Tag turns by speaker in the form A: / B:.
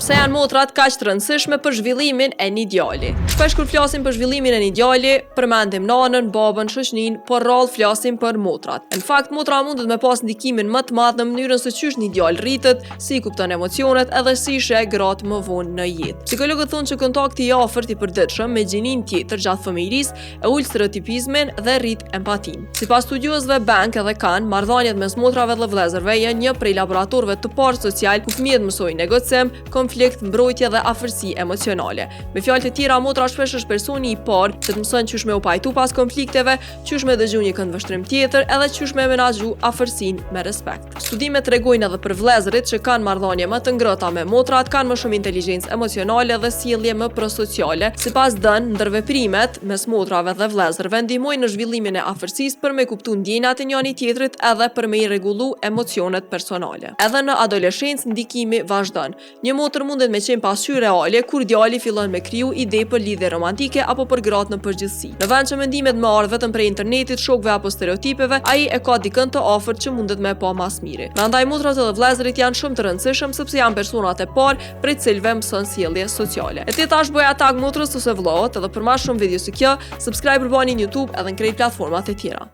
A: Pse janë motrat kaq të rëndësishme për zhvillimin e një djali? Shpesh kur flasim për zhvillimin e një djali, përmendim nanën, babën, shoqërinë, por rrallë flasim për motrat. Në fakt, motra mundet me pas ndikimin më të madh në mënyrën se çysh një djalë rritet, si kupton emocionet edhe si sheh gratë më vonë në jetë. Psikologët thonë që kontakti i afërt i përditshëm me gjinin tjetër gjatë fëmijërisë e ul stereotipizmin dhe rrit empatinë. Sipas studiosëve Bank edhe Kahn, marrëdhëniet mes motrave dhe vëllezërve janë një prej laboratorëve të parë social ku fëmijët mësojnë negocim, konflikt, mbrojtje dhe afërsi emocionale. Me fjalë të tjera, motra shpesh është personi i parë që të mëson çysh me u pajtu pas konflikteve, çysh me dëgju një këndvështrim tjetër edhe çysh me menaxhu afërsinë me respekt. Studimet tregojnë edhe për vëllezërit që kanë marrëdhënie më të ngrohta me motrat, kanë më shumë inteligjencë emocionale dhe sjellje më prosociale. Sipas DAN, ndërveprimet mes motrave dhe vëllezërve ndihmojnë në zhvillimin e afërsisë për me kuptu ndjenjat e njëri tjetrit edhe për me i rregullu emocionet personale. Edhe në adoleshencë ndikimi vazhdon. Një motër mundet me qenë pasqyrë reale kur djali fillon me kriju ide për lidhje romantike apo për gratë në përgjithësi. Në vend që mendimet më ardhin vetëm prej internetit, shokëve apo stereotipeve, ai e ka dikën të afërt që mundet me pa mas miri. Prandaj motrat edhe vëllezërit janë shumë të rëndësishëm sepse janë personat e parë prej cilëve mëson sjellje sociale. E ti tash bëja tag motrës ose vëllaut, edhe për më shumë video si kjo, subscribe bëni në YouTube edhe në krejt platformat e tjera.